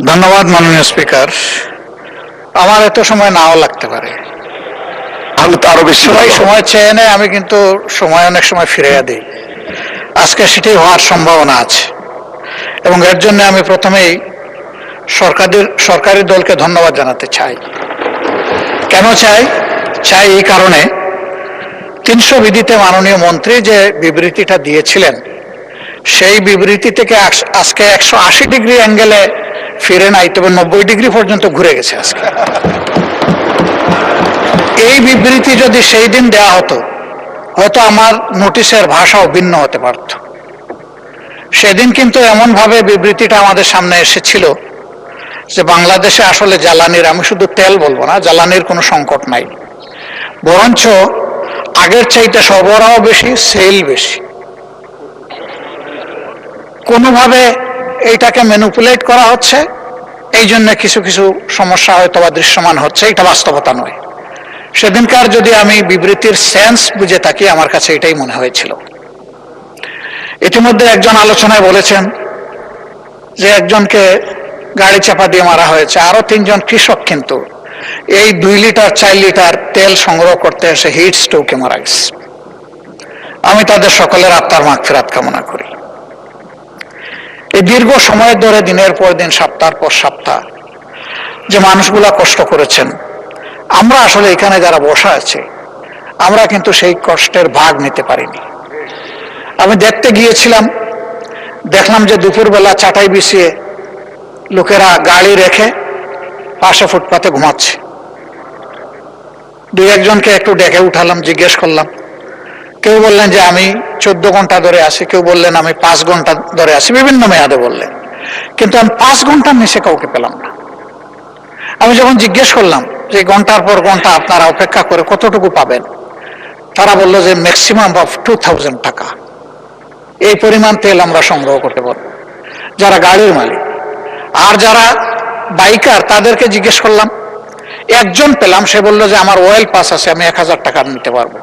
ধন্যবাদ মাননীয় স্পিকার। আমার এত সময় নাও লাগতে পারে, তাহলে তো আরো বেশি সবাই ভালো। সময় চেয়ে নেয়, আমি কিন্তু সময় অনেক সময় ফিরিয়ে দিই। আজকে সেটি হওয়ার সম্ভাবনা আছে এবং এর জন্য আমি প্রথমেই সরকারি দলকে ধন্যবাদ জানাতে চাই। কেন চাই? চাই এই কারণে 300 বিধিতে মাননীয় মন্ত্রী যে বিবৃতিটা দিয়েছিলেন, সেই বিবৃতি থেকে আজকে 180 ডিগ্রি অ্যাঙ্গেলে ফিরে নাই, তবে 90 ডিগ্রি পর্যন্ত ঘুরে গেছে আজকে। এই বিবৃতি যদি সেই দিন দেয়া হতো, হয়তো আমার নোটিশের ভাষাও ভিন্ন হতে পারত। সেদিন কিন্তু এমন ভাবে বিবৃতিটা আমাদের সামনে এসেছিল যে বাংলাদেশে আসলে জ্বালানির, আমি শুধু তেল বলবো না, জ্বালানির কোনো সংকট নাই, বরঞ্চ আগের চাইতে সরবরাহ বেশি, সেল বেশি। কোনোভাবে এইটাকে ম্যানিপুলেট করা হচ্ছে, এই জন্য কিছু কিছু সমস্যা হয়তো বা দৃশ্যমান হচ্ছে, এটা বাস্তবতা নয়। সেদিনকার যদি আমি বিবৃতির সেন্স বুঝে থাকি, আমার কাছে এটাই মনে হয়েছিল। ইতিমধ্যে একজন আলোচনায় বলেছেন যে একজনকে গাড়ি চাপা দিয়ে মারা হয়েছে, আরো 3 জন কৃষক কিন্তু এই 2 লিটার 4 লিটার তেল সংগ্রহ করতে এসে হিট স্ট্রোকে মারা গেছে। আমি তাদের সকলের আত্মার মাগফিরাত কামনা করি। এই দীর্ঘ সময় ধরে দিনের পর দিন, সপ্তাহ পর সপ্তাহ যে মানুষগুলা কষ্ট করেছেন, আমরা আসলে এখানে যারা বসা আছে, আমরা কিন্তু সেই কষ্টের ভাগ নিতে পারিনি। আমি দেখতে গিয়েছিলাম, দেখলাম যে দুপুরবেলা চাটাই বিছিয়ে লোকেরা গাড়ি রেখে পাশে ফুটপাতে ঘুমাচ্ছে। 2-1 জনকে একটু ডেকে উঠালাম, জিজ্ঞেস করলাম। কেউ বললেন যে আমি 14 ঘন্টা ধরে আছি, কেউ বললেন আমি 5 ঘন্টা ধরে আছি, বিভিন্ন মেয়াদে বললেন, কিন্তু আমি 5 ঘন্টার নিচে কাউকে পেলাম না। আমি যখন জিজ্ঞেস করলাম যে ঘন্টার পর ঘন্টা আপনারা অপেক্ষা করে কতটুকু পাবেন, তারা বললো যে ম্যাক্সিমাম অফ 2000 টাকা, এই পরিমাণ তেল আমরা সংগ্রহ করতে পারবো, যারা গাড়ির মালিক। আর যারা বাইকার, তাদেরকে জিজ্ঞেস করলাম, একজন পেলাম, সে বললো যে আমার অয়েল পাস আছে, আমি 1000 টাকা নিতে পারবো।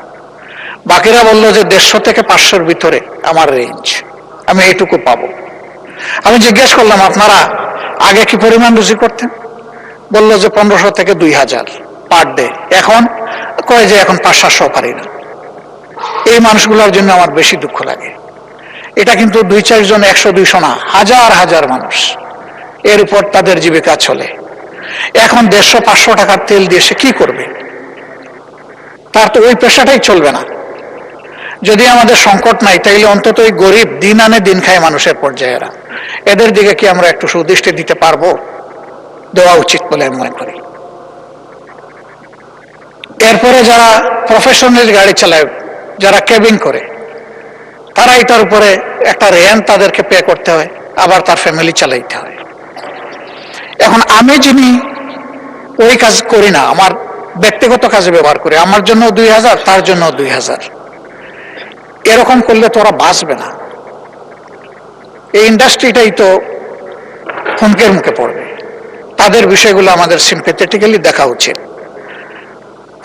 বাকিরা বললো যে 150 থেকে 500-র ভিতরে আমার রেঞ্জ, আমি এইটুকু পাবো। আমি জিজ্ঞেস করলাম আপনারা আগে কি পরিমাণ রুজি করতেন? বললো যে 1500 থেকে 2000 পার ডে। এখন কয় যে এখন 500-700 পারি না। এই মানুষগুলোর জন্য আমার বেশি দুঃখ লাগে। এটা কিন্তু 2-4 জন, 100-200 না, হাজার হাজার মানুষ, এর উপর তাদের জীবিকা চলে। এখন 150-500 টাকার তেল দিয়ে সে কি করবে? তার তো ওই পেশাটাই চলবে না। যদি আমাদের সংকট নাই, তাইলে অন্তত ওই গরিব, দিন আনে দিন খায় মানুষের পর্যায়েরা, এদের দিকে কি আমরা একটু সুদৃষ্টি দিতে পারবো? দেওয়া উচিত বলে আমি মনে করি। এরপরে যারা প্রফেশনাল গাড়ি চালায়, যারা কেবিন করে, তারা এটার উপরে একটা রেন্ট তাদেরকে পে করতে হয়, আবার তার ফ্যামিলি চালাইতে হয়। এখন আমি যিনি ওই কাজ করি না, আমার ব্যক্তিগত কাজে ব্যবহার করি, আমার জন্য 2000, তার জন্য 2000, এরকম করলে তো ওরা বাঁচবে না। এই ইন্ডাস্ট্রিটাই তো হুমকের মুখে পড়বে। তাদের বিষয়গুলো আমাদের সিম্পেথেটিক্যালি দেখা উচিত।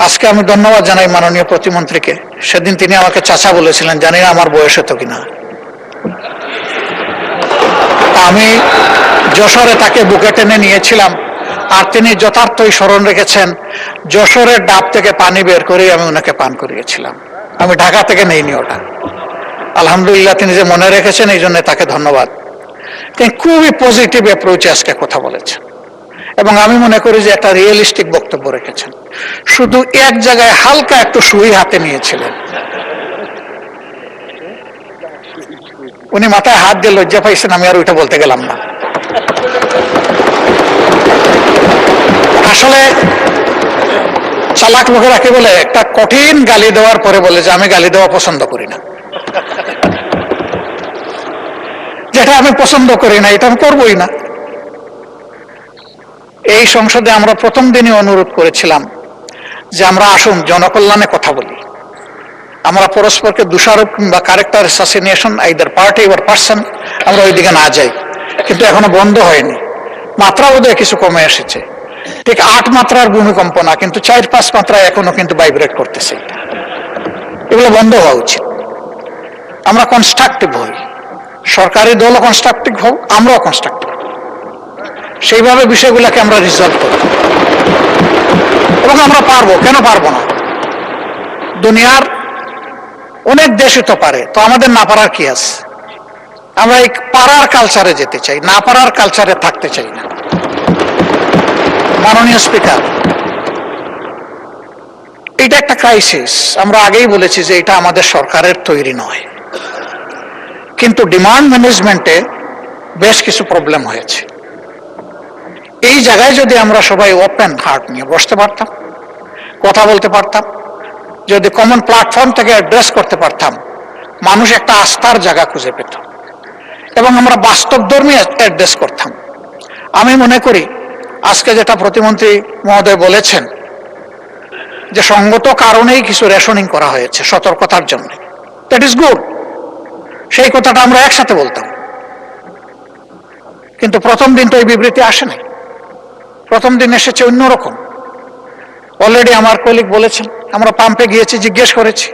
আজকে আমি ধন্যবাদ জানাই মাননীয় প্রতিমন্ত্রীকে। সেদিন তিনি আমাকে চাচা বলেছিলেন, জানি না আমার বয়স হতো কিনা। আমি যশোরে তাকে বুকে টেনে নিয়েছিলাম, আর তিনি যথার্থই স্মরণ রেখেছেন, যশোরের ডাব থেকে পানি বের করে আমি ওনাকে পান করিয়েছিলাম। আমি ঢাকা থেকে নেইনি ওটা। আলহামদুলিল্লাহ, তিনি যে মনে রেখেছেন, এই জন্য তাকে ধন্যবাদ। তিনি খুবই পজিটিভ অ্যাপ্রোচে আজকে কথা বলেছেন এবং আমি মনে করি যে একটা রিয়েলিস্টিক বক্তব্য রেখেছেন। শুধু এক জায়গায় হালকা একটু সুই হাতে নিয়েছিলেন, উনি মাথায় হাত দিয়ে লজ্জা পাইছেন, আমি আর ওইটা বলতে গেলাম না। আসলে চালাক লোকেরা কি বলে, একটা কঠিন গালি দেওয়ার পরে বলে যে আমি গালি দেওয়া পছন্দ করি না। যেটা আমি পছন্দ করি না, এটা আমি করবোই না। এই সংসদে আমরা প্রথম দিনই অনুরোধ করেছিলাম যে আমরা আসুন জনকল্যাণে কথা বলি, আমরা পরস্পরকে দোষারোপ কিংবা character assassination, either party or person, আমরা ওই দিকে না যাই। কিন্তু এখনো বন্ধ হয়নি। মাত্রা বোধহয় কিছু কমে এসেছে, ঠিক 8 মাত্রার ভূমিকম্প না, কিন্তু 4-5 মাত্রায় এখনো কিন্তু ভাইব্রেট করতেছে। এগুলো বন্ধ হওয়া উচিত। আমরা কনস্ট্রাকটিভ হই, সরকারি দলও কনস্ট্রাকটিভ হোক, আমরাও কনস্ট্রাকটিভ। সেইভাবে বিষয়গুলোকে আমরা রিজলভ করি এবং আমরা পারবো, কেন পারবো না? দুনিয়ার অনেক দেশই তো পারে, তো আমাদের না পারার কি আছে? আমরা এই পারার কালচারে যেতে চাই, না পারার কালচারে থাকতে চাই না। মাননীয় স্পিকার, এটা একটা ক্রাইসিস। আমরা আগেই বলেছি যে এটা আমাদের সরকারের তৈরি নয়, কিন্তু ডিমান্ড ম্যানেজমেন্টে বেশ কিছু প্রবলেম হয়েছে। এই জায়গায় যদি আমরা সবাই ওপেন হার্ট নিয়ে বসতে পারতাম, কথা বলতে পারতাম, যদি কমন প্ল্যাটফর্ম থেকে অ্যাড্রেস করতে পারতাম, মানুষ একটা আস্থার জায়গা খুঁজে পেত এবং আমরা বাস্তবধর্মী অ্যাড্রেস করতাম। আমি মনে করি আজকে যেটা প্রতিমন্ত্রী মহোদয় বলেছেন যে সঙ্গত কারণেই কিছু রেশনিং করা হয়েছে সতর্কতার জন্য, দ্যাট ইজ গুড। সেই কথাটা আমরা একসাথে বলতাম, কিন্তু প্রথম দিন তো এই বিবৃতি আসে নাই। প্রথম দিন এসেছে অন্যরকম। অলরেডি আমার কলিগ বলেছেন, আমরা পাম্পে গিয়েছি, জিজ্ঞেস করেছি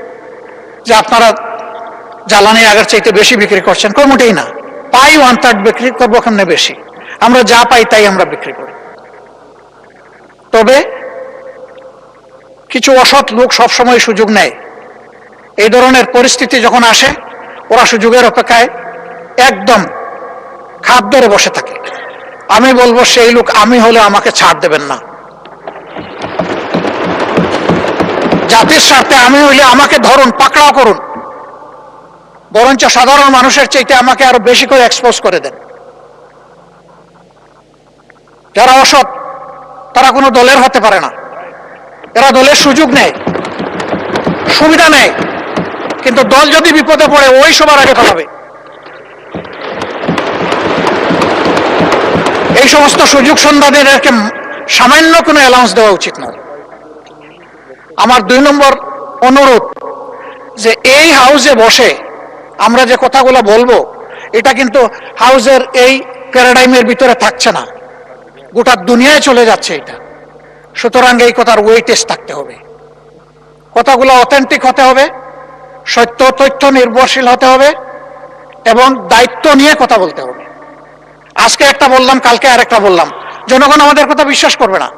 যে আপনারা জ্বালানি আগের চাইতে বেশি বিক্রি করছেন। মোটেই না, পাই 1/3 বিক্রি করবো, ওখানে বেশি। আমরা যা পাই তাই আমরা বিক্রি করি। তবে কিছু অসৎ লোক সবসময় সুযোগ নেয়। এই ধরনের পরিস্থিতি যখন আসে, ওরা সুযোগের অপেক্ষায় একদম খাপ ধরে বসে থাকে। আমি বলবো সেই লোক আমি হলে আমাকে ছাড় দেবেন না। জাতির স্বার্থে আমি হইলে আমাকে ধরুন, পাকড়াও করুন, বরঞ্চ সাধারণ মানুষের চাইতে আমাকে আরো বেশি করে এক্সপোজ করে দেন। যারা অসৎ তারা কোনো দলের হতে পারে না, এরা দলের সুযোগ নেয়, সুবিধা নেয়, কিন্তু দল যদি বিপদে পড়ে ওই সবার আগে পালাবে। এই সমস্ত সুযোগ সন্ধানীদেরকে সামান্য কোনো অ্যালাউন্স দেওয়া উচিত নয়। আমার 2 নম্বর অনুরোধ, যে এই হাউসে বসে আমরা যে কথাগুলো বলবো, এটা কিন্তু হাউসের এই প্যারাডাইমের ভিতরে থাকছে না, গোটা দুনিয়ায় চলে যাচ্ছে এটা। সুতরাং এই কথার ওয়েটেজ থাকতে হবে, কথাগুলো অথেন্টিক হতে হবে, সত্য তথ্য নির্ভরশীল হতে হবে এবং দায়িত্ব নিয়ে কথা বলতে হবে। আজকে একটা বললাম, কালকে আরেকটা বললাম, জনগণ আমাদের কথা বিশ্বাস করবে না।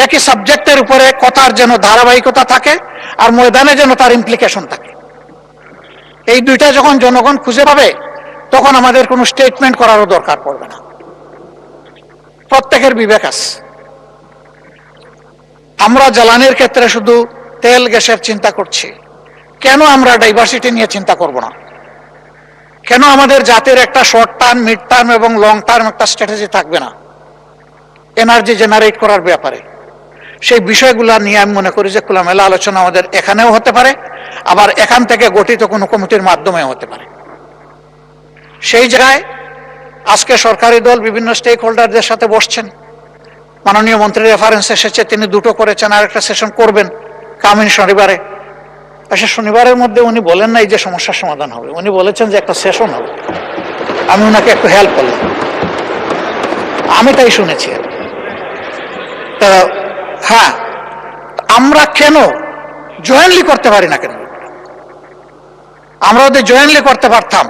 একই সাবজেক্টের উপরে কথার যেন ধারাবাহিকতা থাকে আর ময়দানে যেন তার ইমপ্লিকেশন থাকে। এই দুইটা যখন জনগণ খুঁজে পাবে, তখন আমাদের কোনো স্টেটমেন্ট করারও দরকার পড়বে না। প্রত্যেকের বিবেক আছে। আমরা জ্বালানির ক্ষেত্রে শুধু তেল গ্যাসের চিন্তা করছি, কেন আমরা ডাইভার্সিটি নিয়ে চিন্তা করব না? কেন আমাদের জাতির একটা শর্ট টার্ম, মিড টার্ম এবং লং টার্ম একটা স্ট্র্যাটেজি থাকবে না এনার্জি জেনারেট করার ব্যাপারে? সেই বিষয়গুলো নিয়ে আমি মনে করি যে খোলামেলা আলোচনা আমাদের এখানেও হতে পারে, আবার এখান থেকে গঠিত কোনো কমিটির মাধ্যমেও হতে পারে। সেই জায়গায় আজকে সরকারি দল বিভিন্ন স্টেক হোল্ডারদের সাথে বসছেন। মাননীয় মন্ত্রী রেফারেন্স এসেছে, তিনি 2টো করেছেন, আর একটা সেশন করবেন কামিং শনিবারে। আচ্ছা, শনিবারের মধ্যে উনি বলেন নাই যে সমস্যার সমাধান হবে, উনি বলেছেন যে একটা সেশন হবে। আমি ওনাকে একটু হেল্প করলাম, আমি তাই শুনেছি। তা হ্যাঁ, আমরা কেন জয়েন্টলি করতে পারি না? কেন আমরা যদি জয়েন্টলি করতে পারতাম,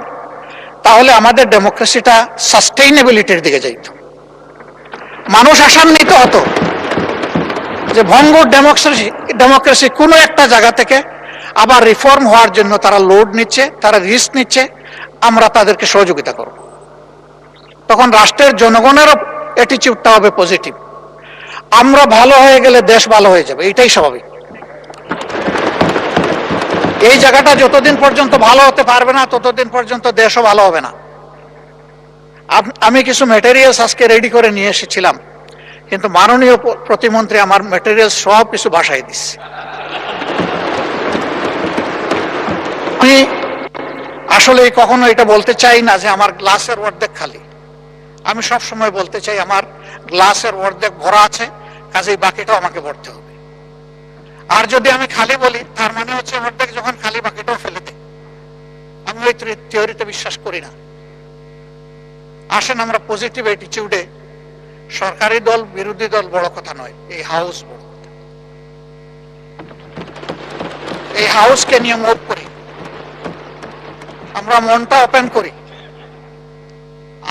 তাহলে আমাদের ডেমোক্রেসিটা সাস্টেইনেবিলিটির দিকে যাইত। মানুষ আশান্বিত হতো যে ভঙ্গুর ডেমোক্রেসি কোনো একটা জায়গা থেকে আবার রিফর্ম হওয়ার জন্য তারা লোড নিচ্ছে, তারা রিস্ক নিচ্ছে, আমরা তাদেরকে সহযোগিতা করব। তখন রাষ্ট্রের জনগণেরও অ্যাটিটিউডটা হবে পজিটিভ। আমরা ভালো হয়ে গেলে দেশ ভালো হয়ে যাবে, এটাই স্বাভাবিক। এই জায়গাটা যতদিন পর্যন্ত ভালো হতে পারবে না, ততদিন পর্যন্ত দেশও ভালো হবে না। আমি কিছু ম্যাটেরিয়ালস আজকে রেডি করে নিয়ে এসেছিলাম, কিন্তু মাননীয় প্রতিমন্ত্রী আমার ম্যাটেরিয়ালস সব কিছু ভাষায় দিচ্ছে। আমি আসলে কখনো এটা বলতে চাই না যে আমার গ্লাসের অর্ধেক খালি। আমি সব সময় বলতে চাই আমার গ্লাসের অর্ধেক ভরা আছে, কাজেই বাকিটাও আমাকে ভরতে হবে। আর যদি আমি খালি বলি, তার মানে হচ্ছে অর্ধেক যখন খালি বাকিটাও ফেলে দেয়। আমি ওই থিওরিতে বিশ্বাস করি না। আসেন আমরা পজিটিভ অ্যাটিটিউডে, সরকারি দল বিরোধী দল বড় কথা নয়, এই হাউস বড় কথা। এই হাউসকে নিয়ে মুভ করি, আমরা মনটা ওপেন করি।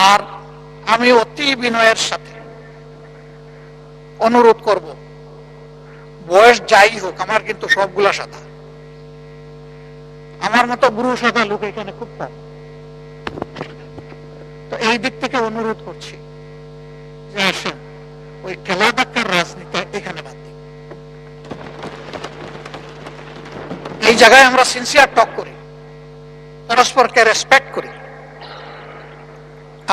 আর আমি অতি বিনয়ের সাথে অনুরোধ করব, বয়স যাই হোক, আমার কিন্তু সবগুলা সাদা, আমার মতো বুড়ো সাদা লোক এখানে খুব কম। তো এই দিক থেকে অনুরোধ করছি যে আসুন ওই ঠেলা ধাক্কার রাজনীতি এখানে বাদ দিই। এই জায়গায় আমরা সিনসিয়ার টক করি, পরস্পরকে রেসপেক্ট করি।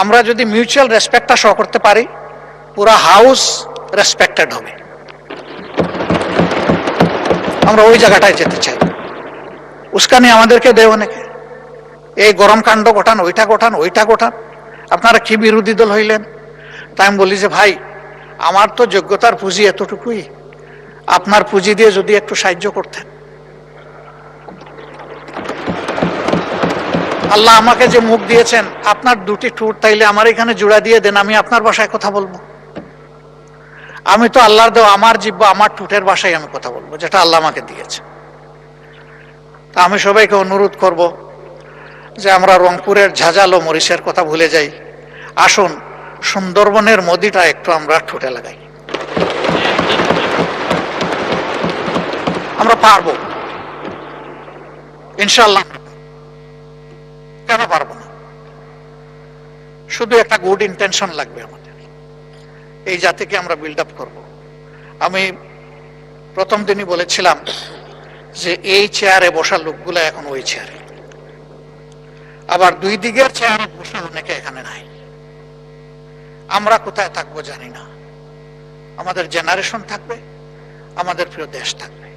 আমরা যদি মিউচুয়াল রেসপেক্টটা শো করতে পারি, পুরা হাউস রেসপেক্টেড হবে। আমরা ওই জায়গাটায় যেতে চাই। উস্কানি আমাদেরকে দেয় অনেকে, এই গরম কাণ্ড ঘটান, ওইটা ঘটান, ওইটা ঘটান, আপনারা কি বিরোধী দল হইলেন? তাই আমি বলি যে ভাই, আমার তো যোগ্যতার পুঁজি এতটুকুই, আপনার পুঁজি দিয়ে যদি একটু সাহায্য করতেন। আল্লাহ আমাকে যে মুখ দিয়েছেন, আপনার দুটি ঠোঁট, তাইলে আমার এখানে জোড়া দিয়ে দেন, আমি আপনার ভাষায় কথা বলবো। আমি তো আল্লাহর দেওয়া, আমার জিহ্বা, আমার ঠোঁটের ভাষায় আমি কথা বলবো, যেটা আল্লাহ আমাকে দিয়েছে। তা আমি সবাইকে অনুরোধ করব যে আমরা রংপুরের ঝাঁঝাল ও মরিচের কথা ভুলে যাই, আসুন সুন্দরবনের মদিটা একটু আমরা ঠোঁটে লাগাই। আমরা পারবো ইনশাআল্লাহ। কেন পারবো না? শুধু একটা গুড ইন্টেনশন লাগবে আমাদের, এই জাতিকে আমরা বিল্ড আপ করবো। আমি প্রথম দিনই বলেছিলাম যে এই চেয়ারে বসা লোকগুলো এখন ওই চেয়ারে, আবার দুই দিকের চেয়ারে বসা অনেকে এখানে নাই। আমরা কোথায় থাকবো জানি না, আমাদের জেনারেশন থাকবে, আমাদের প্রিয় দেশ থাকবে।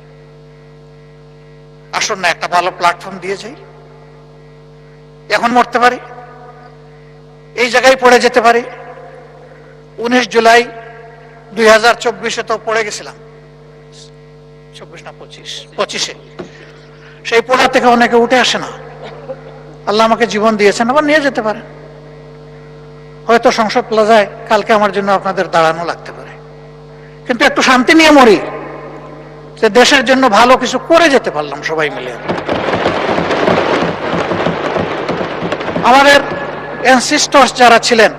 আসুন না একটা ভালো প্ল্যাটফর্ম দিয়ে যাই। এখন মরতে পারি, এই জায়গায় পড়ে যেতে পারি। 19 জুলাই 2024-এ তো পড়ে গেছিলাম, 24 না 25-এ। সেই পড়া থেকে অনেকে উঠে আসে না। আল্লাহ আমাকে জীবন দিয়েছেন, আবার নিয়ে যেতে পারে। হয়তো সংসদ প্লাজায় কালকে আমার জন্য আপনাদের দাঁড়ানো লাগতে পারে, কিন্তু একটু শান্তি নিয়ে মরি, যে দেশের জন্য ভালো কিছু করে যেতে পারলাম সবাই মিলে। আমাদের অ্যানসেস্টরস যারা ছিলেন,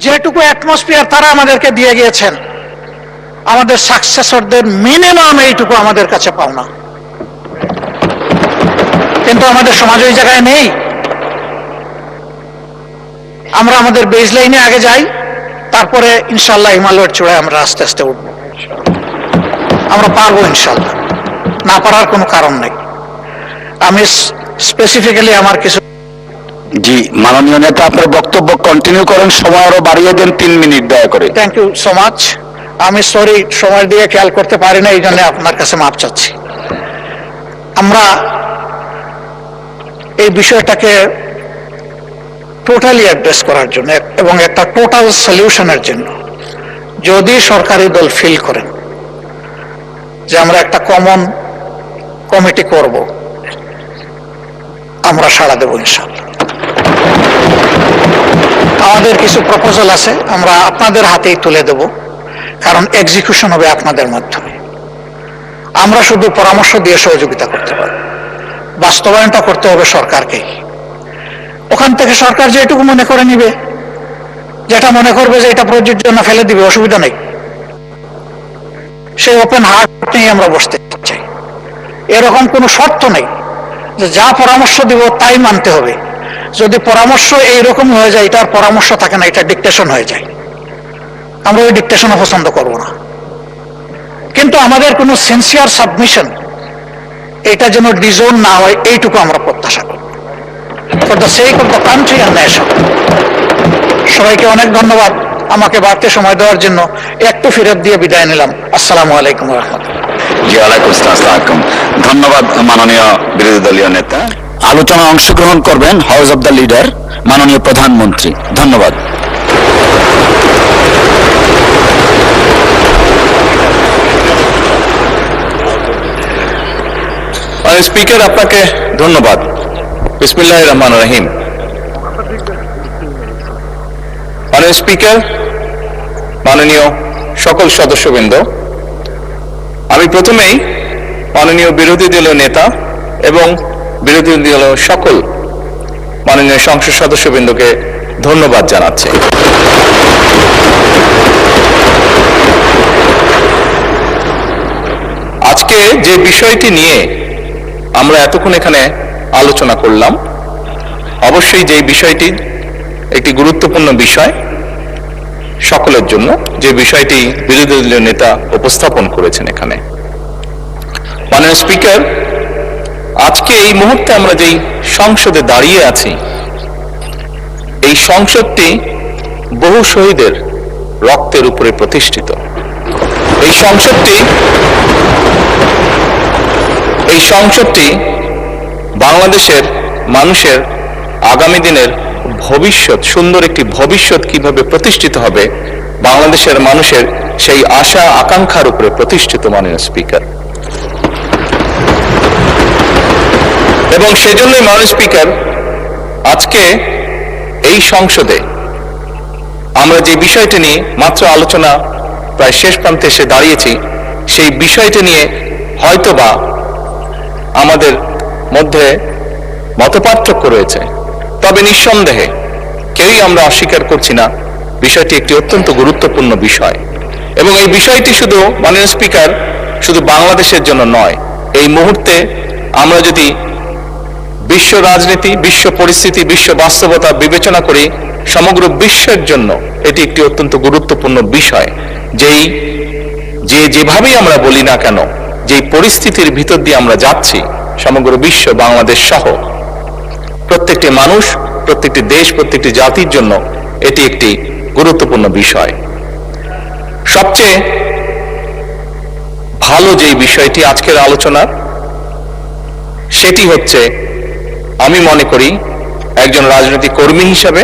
যেটুকু অ্যাটমসফিয়ার তারা আমাদেরকে দিয়ে গিয়েছেন, আমাদের সাকসেসরদের মিনিমাম এইটুকু আমাদের কাছে পাওনা। কিন্তু আমাদের সমাজ ওই জায়গায় নেই। আমরা আমাদের বেজ লাইনে আগে যাই, তারপরে ইনশাল্লাহ হিমালয়ের চূড়ায় আমরা আস্তে আস্তে উঠব। আমরা পারবো ইনশাল্লাহ, না পারার কোনো কারণ নেই। আমি স্পেসিফিক্যালি আমার কিছু। জি, মাননীয় নেতা, আপনার বক্তব্য কন্টিনিউ করেন, সময় আরো বাড়িয়ে দেন 3 মিনিট দয়া করে। Thank you so much. আমি সরি, সময় দিয়ে খেয়াল করতে পারি না, এই জন্য আপনার কাছে মাপ চাচ্ছি। আমরা এই বিষয়টাকে টোটালি অ্যাড্রেস করার জন্য এবং একটা টোটাল সলিউশনের জন্য যদি সরকারি দল ফিল করেন যে আমরা একটা কমন কমিটি করব, আমরা সাড়া দেব ইনশাআল্লাহ। আমাদের কিছু প্রপোজাল আছে, আমরা আপনাদের হাতেই তুলে দেব, কারণ এক্সিকিউশন হবে আপনাদের মাধ্যমে। আমরা শুধু পরামর্শ দিয়ে সহযোগিতা করতে পারব, বাস্তবায়নটা করতে হবে সরকারকে। ওখান থেকে সরকার যেটুকু মনে করে নিবে, যেটা মনে করবে যে এটা প্রযোজ্য না, ফেলে দিবে, অসুবিধা নেই। সেই ওপেন হার্ট নিয়ে আমরা বসতে চাই। এরকম কোনো শর্ত নেই যে যা পরামর্শ দিব তাই মানতে হবে। যদি পরামর্শ এইরকম হয়ে যায়, এটার পরামর্শ থাকে না, এটা ডিকটেশন হয়ে যায়। আমরা ওই ডিকটেশনও পছন্দ করব না। কিন্তু আমাদের কোনো সিনসিয়ার সাবমিশন এটা যেন ডিজোন না হয়, এইটুকু আমরা প্রত্যাশা করব, for the sake of the country and nation. সবাইকে অনেক ধন্যবাদ আমাকে বাড়তে সময় দেওয়ার জন্য। একটু ফেরত দিয়ে বিদায় নিলাম। আসসালামু আলাইকুম রহমতুল্লাহ। জি, ওয়ালাইকুম আসসালাম। ধন্যবাদ মাননীয় বিরোধী দলীয় নেতা। আলোচনায় অংশগ্রহণ করবেন হাউস অব দ্য লিডার মাননীয় প্রধানমন্ত্রী। ধন্যবাদ। স্পিকার, আপনাকে ধন্যবাদ। বিসমিল্লাহির রহমানির রহিম। মাননীয় স্পিকার, মাননীয় সকল সদস্যবৃন্দ, আমি প্রথমেই মাননীয় বিরোধী দলীয় নেতা এবং বিরোধী দলীয় সকল মাননীয় সংসদ সদস্যবৃন্দকে ধন্যবাদ জানাচ্ছি। আজকে যে বিষয়টি নিয়ে আমরা এতক্ষণ এখানে আলোচনা করলাম, অবশ্যই যে বিষয়টি একটি গুরুত্বপূর্ণ বিষয় সকলের জন্য, যে বিষয়টি বিরোধী দলীয় নেতা উপস্থাপন করেছেন এখানে। মাননীয় স্পিকার, আজকে এই মুহূর্তে আমরা যেই সংসদে দাঁড়িয়ে আছি, এই সংসদটি বহু শহীদের রক্তের উপরে প্রতিষ্ঠিত। এই সংসদটি বাংলাদেশের মানুষের আগামী দিনের ভবিষ্যৎ, সুন্দর একটি ভবিষ্যৎ কিভাবে প্রতিষ্ঠিত হবে, বাংলাদেশের মানুষের সেই আশা আকাঙ্ক্ষার উপরে প্রতিষ্ঠিত। মাননীয় স্পিকার, এবং সেজন্যই মাননীয় স্পিকার, আজকে এই সংসদে আমরা যে বিষয়টি নিয়ে মাত্র আলোচনা প্রায় শেষ প্রান্তে এসে দাঁড়িয়েছি, সেই বিষয়টি নিয়ে হয়তোবা আমাদের মধ্যে মতপার্থক্য রয়েছে, তবে নিঃসন্দেহে কেউই আমরা অস্বীকার করছি না বিষয়টি একটি অত্যন্ত গুরুত্বপূর্ণ বিষয়। এবং এই বিষয়টি শুধু, মাননীয় স্পিকার, শুধু বাংলাদেশের জন্য নয়, এই মুহূর্তে আমরা যদি বিশ্ব রাজনীতি, বিশ্ব পরিস্থিতি, বিশ্ব বাস্তবতা বিবেচনা করি, সমগ্র বিশ্বের জন্য এটি একটি অত্যন্ত গুরুত্বপূর্ণ বিষয়। যেভাবেই আমরা বলি না কেন, যে পরিস্থিতির ভিতর দিয়ে আমরা যাচ্ছি, সমগ্র বিশ্ব, বাংলাদেশ সহ প্রত্যেকটি মানুষ, প্রত্যেকটি দেশ, প্রত্যেকটি জাতির জন্য এটি একটি গুরুত্বপূর্ণ বিষয়। সবচেয়ে ভালো যে বিষয়টি আজকের আলোচনার, সেটি হচ্ছে, আমি মনে করি একজন রাজনৈতিক কর্মী হিসাবে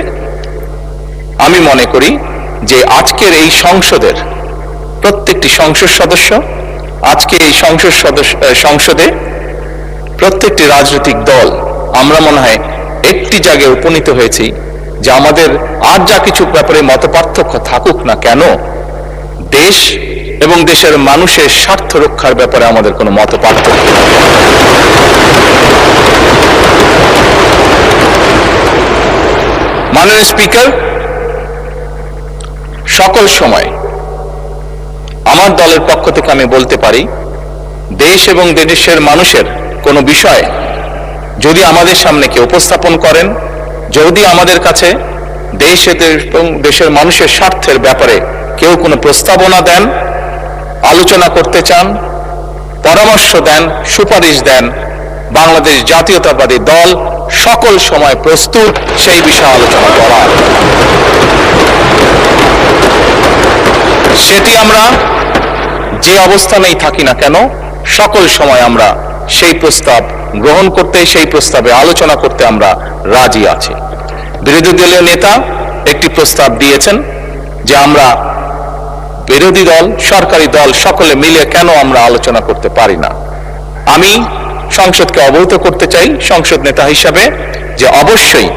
আমি মনে করি যে আজকের এই সংসদের প্রত্যেকটি সংসদ সদস্য, আজকে এই সংসদে প্রত্যেকটি রাজনৈতিক দল, আমরা মনে হয় একটি জায়গায় উপনীত হয়েছি যে আমাদের আর যা কিছু ব্যাপারে মতপার্থক্য থাকুক না কেন, দেশ এবং দেশের মানুষের স্বার্থ রক্ষার ব্যাপারে আমাদের কোনো মতপার্থক্য নেই। মাননীয় স্পিকার, সকল সময় আমার দলের পক্ষ থেকে আমি বলতে পারি, দেশ এবং দেশের মানুষের কোনো বিষয় যদি আমাদের সামনে কেউ উপস্থাপন করেন, যদি আমাদের কাছে দেশ এবং দেশের মানুষের স্বার্থের ব্যাপারে কেউ কোনো প্রস্তাবনা দেন, আলোচনা করতে চান, পরামর্শ দেন, সুপারিশ দেন, বাংলাদেশ জাতীয়তাবাদী দল সকল সময় প্রস্তুত সেই বিষয়ে আলোচনা করার। সেটি আমরা যে অবস্থানেই থাকি না কেন, সকল সময় আমরা সেই প্রস্তাব গ্রহণ করতে, সেই প্রস্তাবে আলোচনা করতে আমরা রাজি আছি। বিরোধী দলীয় নেতা একটি প্রস্তাব দিয়েছেন যে আমরা বিরোধী দল, সরকারি দল সকলে মিলে কেন আমরা আলোচনা করতে পারি না। আমি সংসদকে অবহিত করতে চাই সংসদ নেতা হিসাবে যে অবশ্যই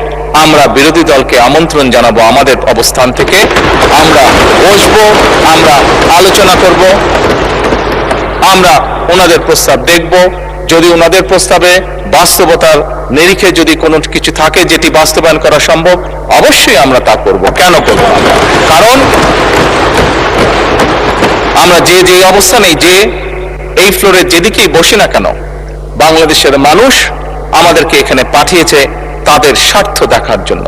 আমরা বিরোধী দলকে আমন্ত্রণ জানাবো, আমাদের অবস্থান থেকে আমরা বসবো, আমরা আলোচনা করব, আমরা ওনাদের প্রস্তাব দেখব। যদি ওনাদের প্রস্তাবে বাস্তবতার নিরিখে যদি কোনো কিছু থাকে যেটি বাস্তবায়ন করা সম্ভব, অবশ্যই আমরা তা করব। কেন করব না? কারণ আমরা যে অবস্থানে, যে এই ফ্লোরে যেদিকেই বসি না কেন, বাংলাদেশের মানুষ আমাদেরকে এখানে পাঠিয়েছে তাদের স্বার্থ দেখার জন্য।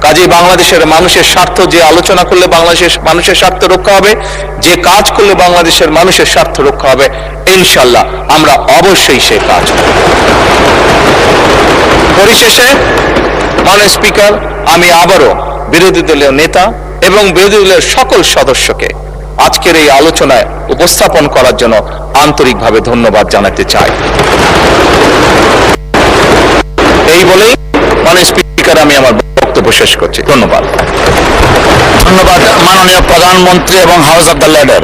কাজেই বাংলাদেশের মানুষের স্বার্থ, যে আলোচনা করলে বাংলাদেশের মানুষের স্বার্থ রক্ষা হবে, যে কাজ করলে বাংলাদেশের মানুষের স্বার্থ রক্ষা হবে, ইনশাল্লাহ আমরা অবশ্যই সেই কাজ করব। পরিশেষে মাননীয় স্পিকার, আমি আবারও বিরোধী দলীয় নেতা এবং বিরোধী দলের সকল সদস্যকে আজকের এই আলোচনায় উপস্থাপন করার জন্য আন্তরিকভাবে ধন্যবাদ জানাতে চাই। এই বলেই মাননীয় স্পিকার, আমি আমার বক্তব্য শেষ করছি। ধন্যবাদ। ধন্যবাদ মাননীয় প্রধানমন্ত্রী এবং হাউস অব দ্য লিডার।